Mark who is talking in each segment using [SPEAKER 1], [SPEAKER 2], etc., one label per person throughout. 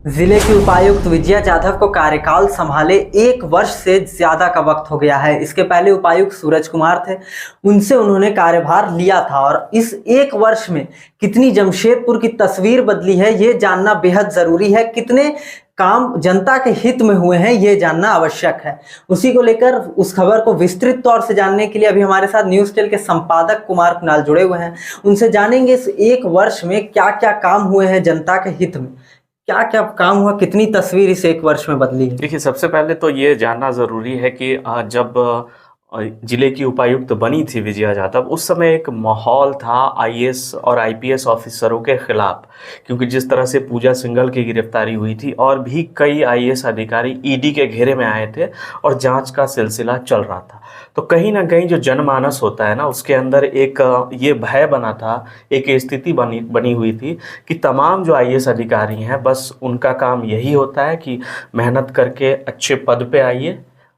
[SPEAKER 1] जिले की उपायुक्त विजया जाधव को कार्यकाल संभाले 1 वर्ष से ज्यादा का वक्त हो गया है। इसके पहले उपायुक्त सूरज कुमार थे, उनसे उन्होंने कार्यभार लिया था और इस 1 वर्ष में कितनी जमशेदपुर की तस्वीर बदली है ये जानना बेहद जरूरी है। कितने काम जनता के हित में हुए हैं ये जानना आवश्यक है। उसी को लेकर उस खबर को विस्तृत तौर से जानने के लिए अभी हमारे साथ न्यूज़ टेल के संपादक कुमार कुणाल जुड़े हुए हैं। उनसे जानेंगे इस 1 वर्ष में क्या क्या काम हुए हैं जनता के हित में, क्या क्या काम हुआ, कितनी तस्वीर इस 1 वर्ष में बदली है।
[SPEAKER 2] देखिए, सबसे पहले तो ये जानना ज़रूरी है कि जब जिले की उपायुक्त बनी थी विजया जाधव, उस समय एक माहौल था आईएएस और आईपीएस ऑफिसरों के खिलाफ, क्योंकि जिस तरह से पूजा सिंघल की गिरफ्तारी हुई थी और भी कई आईएएस अधिकारी ईडी के घेरे में आए थे और जांच का सिलसिला चल रहा था। तो कहीं ना कहीं जो जनमानस होता है ना, उसके अंदर एक ये भय बना था, एक स्थिति बनी हुई थी कि तमाम जो आईएएस अधिकारी हैं बस उनका काम यही होता है कि मेहनत करके अच्छे पद पे आइए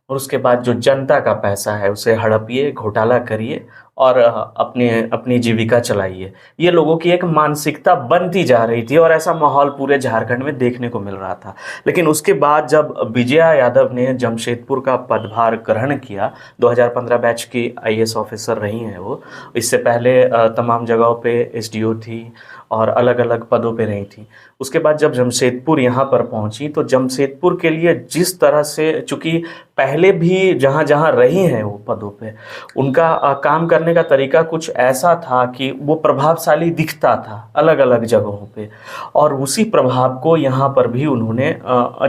[SPEAKER 2] और उसके बाद जो जनता का पैसा है उसे हड़पिए, घोटाला करिए और अपनी जीविका चलाइए। ये लोगों की एक मानसिकता बनती जा रही थी और ऐसा माहौल पूरे झारखंड में देखने को मिल रहा था। लेकिन उसके बाद जब विजया यादव ने जमशेदपुर का पदभार ग्रहण किया, 2015 बैच की आईएएस ऑफिसर रही हैं वो, इससे पहले तमाम जगहों पे एसडीओ थी और अलग अलग पदों पे रही थी। उसके बाद जब जमशेदपुर यहाँ पर पहुँची तो जमशेदपुर के लिए जिस तरह से, चूँकि पहले भी जहाँ जहाँ रही हैं वो पदों पे, उनका काम करने का तरीका कुछ ऐसा था कि वो प्रभावशाली दिखता था अलग अलग जगहों पे, और उसी प्रभाव को यहाँ पर भी उन्होंने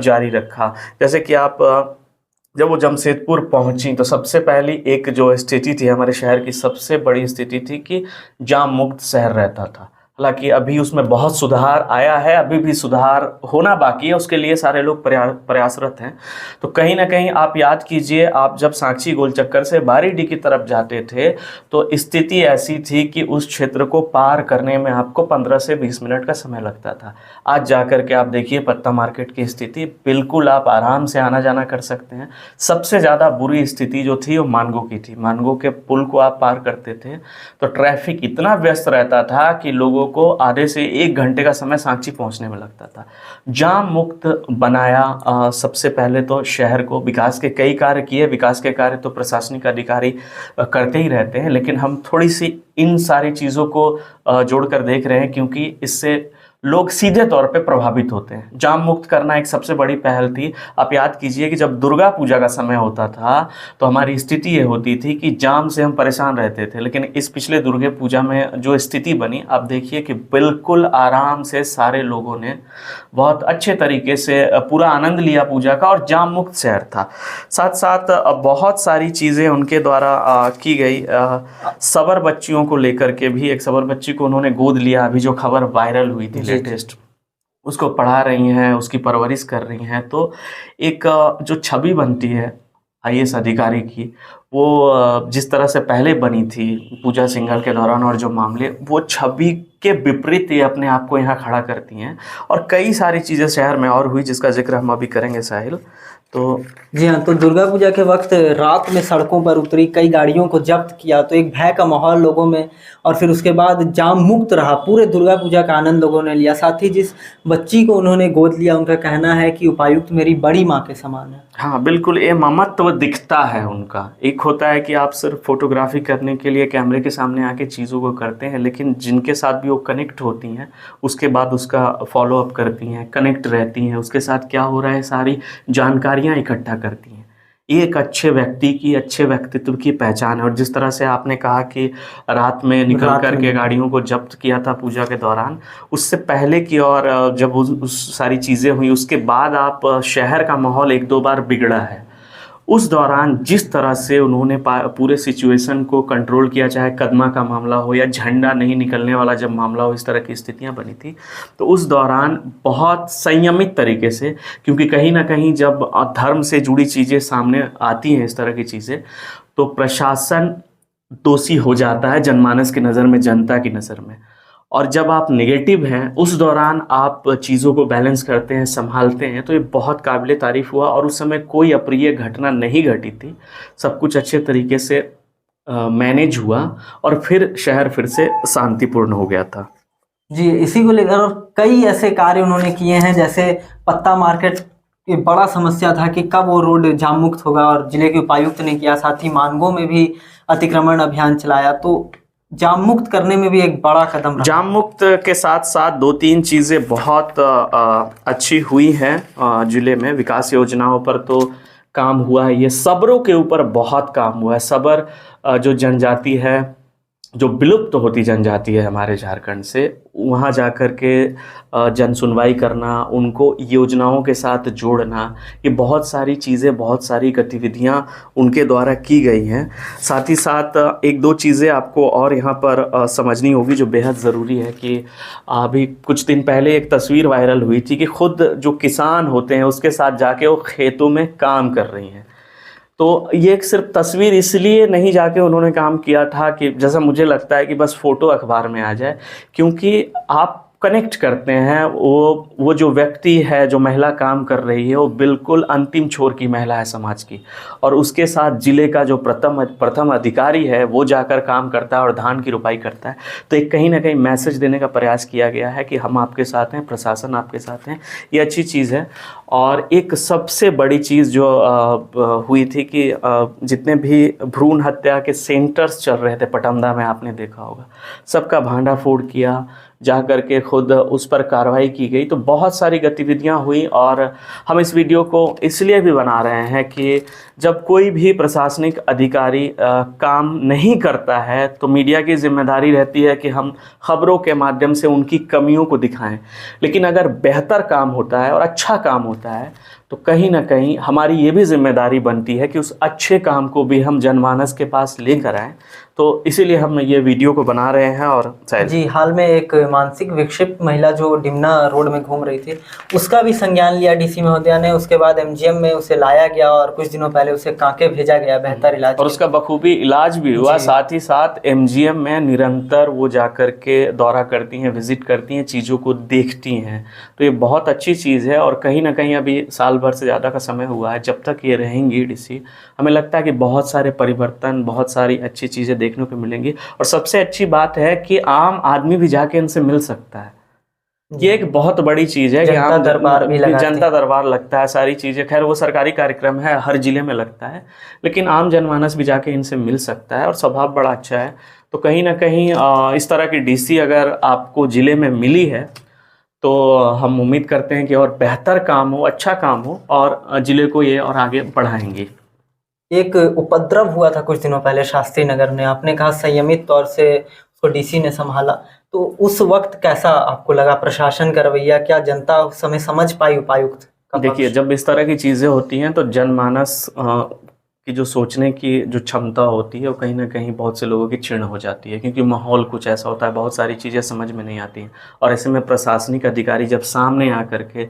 [SPEAKER 2] जारी रखा। जैसे कि आप जब वो जमशेदपुर पहुंची तो सबसे पहली एक जो स्थिति थी, हमारे शहर की सबसे बड़ी स्थिति थी कि जाम मुक्त शहर रहता था। हालांकि अभी उसमें बहुत सुधार आया है, अभी भी सुधार होना बाकी है, उसके लिए सारे लोग प्रयासरत हैं। तो कहीं ना कहीं आप याद कीजिए, आप जब सांची गोल चक्कर से बारीडीह की तरफ जाते थे तो स्थिति ऐसी थी कि उस क्षेत्र को पार करने में आपको 15 से 20 मिनट का समय लगता था। आज जाकर के आप देखिए पत्ता मार्केट की स्थिति, बिल्कुल आप आराम से आना जाना कर सकते हैं। सबसे ज़्यादा बुरी स्थिति जो थी वो मानगो की थी। मानगो के पुल को आप पार करते थे तो ट्रैफिक इतना व्यस्त रहता था कि लोगों को आधे से 1 घंटे का समय सांची पहुंचने में लगता था। जाम मुक्त बनाया सबसे पहले तो शहर को, विकास के कई कार्य किए। विकास के कार्य तो प्रशासनिक अधिकारी करते ही रहते हैं, लेकिन हम थोड़ी सी इन सारी चीज़ों को जोड़कर देख रहे हैं क्योंकि इससे लोग सीधे तौर पे प्रभावित होते हैं। जाम मुक्त करना एक सबसे बड़ी पहल थी। आप याद कीजिए कि जब दुर्गा पूजा का समय होता था तो हमारी स्थिति ये होती थी कि जाम से हम परेशान रहते थे, लेकिन इस पिछले दुर्गा पूजा में जो स्थिति बनी, आप देखिए कि बिल्कुल आराम से सारे लोगों ने बहुत अच्छे तरीके से पूरा आनंद लिया पूजा का और जाम मुक्त शहर था। साथ साथ बहुत सारी चीज़ें उनके द्वारा की गई। सबर बच्चियों को लेकर के भी, एक सबर बच्ची को उन्होंने गोद लिया, अभी जो खबर वायरल हुई थी लेटेस्ट, उसको पढ़ा रही हैं, उसकी परवरिश कर रही हैं। तो एक जो छवि बनती है आईएएस अधिकारी की, वो जिस तरह से पहले बनी थी पूजा सिंघल के दौरान और जो मामले, वो छवि के विपरीत ये अपने आप को यहाँ खड़ा करती हैं। और कई सारी चीज़ें शहर में और हुई जिसका जिक्र हम अभी करेंगे साहिल। तो
[SPEAKER 1] जी हाँ, तो दुर्गा पूजा के वक्त रात में सड़कों पर उतरी, कई गाड़ियों को जब्त किया, तो एक भय का माहौल लोगों में, और फिर उसके बाद जाम मुक्त रहा, पूरे दुर्गा पूजा का आनंद लोगों ने लिया। साथ ही जिस बच्ची को उन्होंने गोद लिया, उनका कहना है कि उपायुक्त मेरी बड़ी माँ के समान है।
[SPEAKER 2] हाँ बिल्कुल, ये ममत्व दिखता है उनका। एक होता है कि आप सिर्फ फोटोग्राफी करने के लिए कैमरे के सामने आके चीज़ों को करते हैं, लेकिन जिनके साथ भी वो कनेक्ट होती हैं उसके बाद उसका फॉलोअप करती हैं, कनेक्ट रहती हैं, उसके साथ क्या हो रहा है सारी जानकारियाँ इकट्ठा करती हैं। ये एक अच्छे व्यक्ति की, अच्छे व्यक्तित्व की पहचान है। और जिस तरह से आपने कहा कि रात में निकल करके गाड़ियों को जब्त किया था पूजा के दौरान, उससे पहले की और जब उस सारी चीज़ें हुई उसके बाद आप शहर का माहौल 1-2 बार बिगड़ा है। उस दौरान जिस तरह से उन्होंने पूरे सिचुएशन को कंट्रोल किया, चाहे कदमा का मामला हो या झंडा नहीं निकलने वाला जब मामला हो, इस तरह की स्थितियां बनी थी, तो उस दौरान बहुत संयमित तरीके से, क्योंकि कहीं ना कहीं जब धर्म से जुड़ी चीज़ें सामने आती हैं, इस तरह की चीज़ें, तो प्रशासन दोषी हो जाता है जनमानस की नज़र में, जनता की नज़र में। और जब आप नेगेटिव हैं उस दौरान आप चीज़ों को बैलेंस करते हैं, संभालते हैं, तो ये बहुत काबिले तारीफ़ हुआ। और उस समय कोई अप्रिय घटना नहीं घटी थी, सब कुछ अच्छे तरीके से मैनेज हुआ और फिर शहर फिर से शांतिपूर्ण हो गया था।
[SPEAKER 1] जी, इसी को लेकर और कई ऐसे कार्य उन्होंने किए हैं, जैसे पत्ता मार्केट की बड़ा समस्या था कि कब वो रोड जाम मुक्त होगा, और जिले के उपायुक्त ने किया। साथ ही मानगो में भी अतिक्रमण अभियान चलाया, तो जाम मुक्त करने में भी एक बड़ा कदम रहा।
[SPEAKER 2] जाम मुक्त के साथ साथ दो तीन चीज़ें बहुत अच्छी हुई हैं जिले में। विकास योजनाओं पर तो काम हुआ है, ये सब्रों के ऊपर बहुत काम हुआ है। सबर जो जनजाति है, जो विलुप्त होती जनजाति है हमारे झारखंड से, वहाँ जा कर के जन सुनवाई करना, उनको योजनाओं के साथ जोड़ना, ये बहुत सारी चीज़ें, बहुत सारी गतिविधियाँ उनके द्वारा की गई हैं। साथ ही साथ एक दो चीज़ें आपको और यहाँ पर समझनी होगी जो बेहद ज़रूरी है कि अभी कुछ दिन पहले एक तस्वीर वायरल हुई थी कि खुद जो किसान होते हैं उसके साथ जाके वो खेतों में काम कर रही हैं। तो ये एक सिर्फ तस्वीर इसलिए नहीं जाके उन्होंने काम किया था कि जैसा मुझे लगता है कि बस फ़ोटो अखबार में आ जाए, क्योंकि आप कनेक्ट करते हैं वो जो व्यक्ति है, जो महिला काम कर रही है, वो बिल्कुल अंतिम छोर की महिला है समाज की, और उसके साथ जिले का जो प्रथम अधिकारी है वो जाकर काम करता है और धान की रुपाई करता है। तो एक कहीं ना कहीं मैसेज देने का प्रयास किया गया है कि हम आपके साथ हैं, प्रशासन आपके साथ हैं, ये अच्छी चीज़ है। और एक सबसे बड़ी चीज़ जो हुई थी कि जितने भी भ्रूण हत्या के सेंटर्स चल रहे थे पटमदा में, आपने देखा होगा, सबका भांडा फोड़ किया, जा कर के खुद उस पर कार्रवाई की गई। तो बहुत सारी गतिविधियां हुई, और हम इस वीडियो को इसलिए भी बना रहे हैं कि जब कोई भी प्रशासनिक अधिकारी काम नहीं करता है तो मीडिया की जिम्मेदारी रहती है कि हम खबरों के माध्यम से उनकी कमियों को दिखाएं। लेकिन अगर बेहतर काम होता है और अच्छा काम होता है तो कहीं ना कहीं हमारी ये भी जिम्मेदारी बनती है कि उस अच्छे काम को भी हम जनमानस के पास लेकर आएँ। तो इसीलिए हम ये वीडियो को बना रहे हैं। और
[SPEAKER 1] जी, हाल में एक मानसिक विक्षिप्त महिला जो डिमना रोड में घूम रही थी, उसका भी संज्ञान लिया डीसी महोदया ने। उसके बाद एमजीएम में उसे लाया गया और कुछ दिनों पहले उसे कांके भेजा गया बेहतर इलाज,
[SPEAKER 2] और उसका बखूबी इलाज भी हुआ। साथ ही साथ एमजीएम में निरंतर वो जाकर के दौरा करती हैं, विजिट करती हैं, चीज़ों को देखती हैं। तो ये बहुत अच्छी चीज़ है। और कहीं ना कहीं अभी साल भर से ज़्यादा का समय हुआ है, जब तक ये रहेंगी डीसी, हमें लगता है कि बहुत सारे परिवर्तन, बहुत सारी अच्छी चीज़ें देखने को मिलेंगी। और सबसे अच्छी बात है कि आम आदमी भी जाके इनसे मिल सकता है। ये एक बहुत बड़ी चीज़ है कि
[SPEAKER 1] जनता दरबार भी लगाते हैं।
[SPEAKER 2] जनता दरबार लगता है, सारी चीज़ें, खैर वो सरकारी कार्यक्रम है, हर जिले में लगता है, लेकिन आम जनमानस भी जाके इनसे मिल सकता है और स्वभाव बड़ा अच्छा है। तो कहीं ना कहीं इस तरह की डीसी अगर आपको जिले में मिली है तो हम उम्मीद करते हैं कि और बेहतर काम हो, अच्छा काम हो, और जिले को ये और आगे बढ़ाएंगे।
[SPEAKER 1] एक उपद्रव हुआ था कुछ दिनों पहले शास्त्री नगर में, आपने कहा संयमित तौर से उसको डीसी ने संभाला, तो उस वक्त कैसा आपको लगा प्रशासन का रवैया? क्या जनता उस समय समझ पाई उपायुक्त का पक्ष?
[SPEAKER 2] देखिए, जब इस तरह की चीज़ें होती हैं तो जनमानस की जो सोचने की जो क्षमता होती है वो कहीं ना कहीं बहुत से लोगों की क्षीण हो जाती है, क्योंकि माहौल कुछ ऐसा होता है, बहुत सारी चीज़ें समझ में नहीं आती हैं। और ऐसे में प्रशासनिक अधिकारी जब सामने आकर के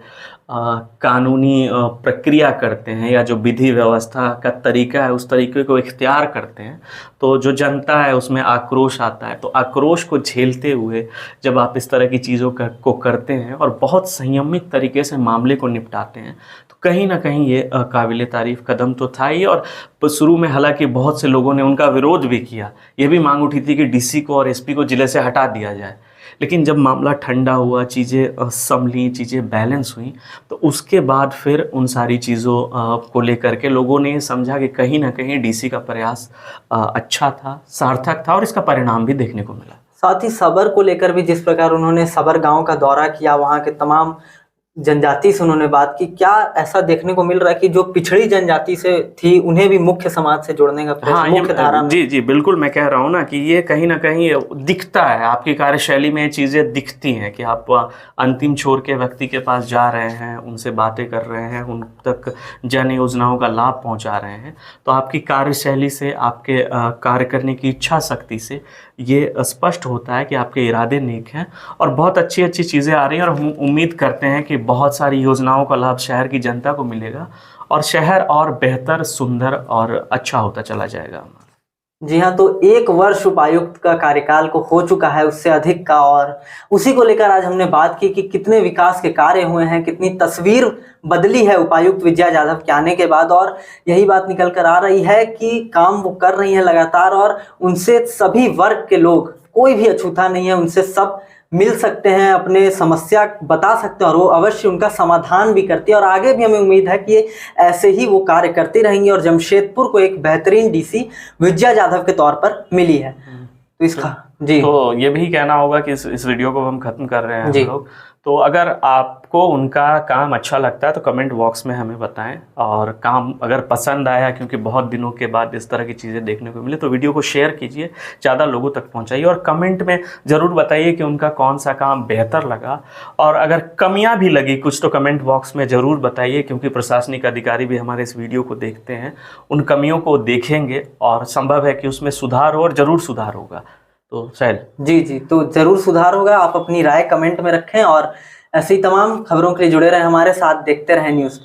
[SPEAKER 2] कानूनी प्रक्रिया करते हैं, या जो विधि व्यवस्था का तरीका है उस तरीके को इख्तियार करते हैं, तो जो जनता है उसमें आक्रोश आता है। तो आक्रोश को झेलते हुए जब आप इस तरह की चीज़ों को करते हैं और बहुत संयमित तरीके से मामले को निपटाते हैं, तो कहीं ना कहीं ये काबिल तारीफ़ कदम तो था ही। और शुरू में हालांकि बहुत से लोगों ने उनका विरोध भी किया, ये भी मांग उठी थी कि डीसी को और एसपी को जिले से हटा दिया जाए। लेकिन जब मामला ठंडा हुआ, चीज़ें संभली, चीज़ें बैलेंस हुई, तो उसके बाद फिर उन सारी चीज़ों को लेकर के लोगों ने समझा कि कहीं ना कहीं डीसी का प्रयास अच्छा था, सार्थक था, और इसका परिणाम भी देखने को मिला।
[SPEAKER 1] साथ ही सबर को लेकर भी जिस प्रकार उन्होंने सबर गांव का दौरा किया, वहां के तमाम जनजाति से उन्होंने बात की, क्या ऐसा देखने को मिल रहा है कि जो पिछड़ी जनजाति से थी उन्हें भी मुख्य समाज से जोड़ने का प्रयास, मुख्य धारा में?
[SPEAKER 2] जी जी बिल्कुल, मैं कह रहा हूँ ना कि ये कहीं ना कहीं दिखता है, आपकी कार्यशैली में ये चीज़ें दिखती हैं कि आप अंतिम छोर के व्यक्ति के पास जा रहे हैं, उनसे बातें कर रहे हैं, उन तक जन योजनाओं का लाभ पहुँचा रहे हैं। तो आपकी कार्यशैली से, आपके कार्य करने की इच्छा शक्ति से ये स्पष्ट होता है कि आपके इरादे नेक हैं और बहुत अच्छी अच्छी चीज़ें आ रही हैं। और हम उम्मीद करते हैं कि बहुत सारी योजनाओं का लाभ शहर की जनता को मिलेगा और शहर और बेहतर, सुंदर और अच्छा होता चला जाएगा।
[SPEAKER 1] जी हाँ, तो 1 वर्ष उपायुक्त का कार्यकाल को हो चुका है, उससे अधिक का, और उसी को लेकर आज हमने बात की कि कितने विकास के कार्य हुए हैं, कितनी तस्वीर बदली है उपायुक्त विजया जाधव के आने के बाद। और यही बात निकल कर आ रही है कि काम वो कर रही हैं लगातार, और उनसे सभी वर्ग के लोग, कोई भी अछूता नहीं है, उनसे सब मिल सकते हैं, अपने समस्या बता सकते हैं और वो अवश्य उनका समाधान भी करती है। और आगे भी हमें उम्मीद है कि ये ऐसे ही वो कार्य करती रहेंगी और जमशेदपुर को एक बेहतरीन डीसी विजया जाधव के तौर पर मिली है। तो इसका जी
[SPEAKER 2] तो ये भी कहना होगा कि इस वीडियो को हम खत्म कर रहे हैं
[SPEAKER 1] जी।
[SPEAKER 2] हम लोग। तो अगर आपको उनका काम अच्छा लगता है तो कमेंट बॉक्स में हमें बताएं, और काम अगर पसंद आया, क्योंकि बहुत दिनों के बाद इस तरह की चीज़ें देखने को मिली, तो वीडियो को शेयर कीजिए, ज़्यादा लोगों तक पहुंचाइए, और कमेंट में ज़रूर बताइए कि उनका कौन सा काम बेहतर लगा, और अगर कमियां भी लगी कुछ तो कमेंट बॉक्स में ज़रूर बताइए, क्योंकि प्रशासनिक अधिकारी भी हमारे इस वीडियो को देखते हैं, उन कमियों को देखेंगे और संभव है कि उसमें सुधार हो, और ज़रूर सुधार होगा। तो साहिल
[SPEAKER 1] जी जी, तो जरूर सुधार होगा। आप अपनी राय कमेंट में रखें और ऐसी तमाम खबरों के लिए जुड़े रहें हमारे साथ, देखते रहें न्यूज़।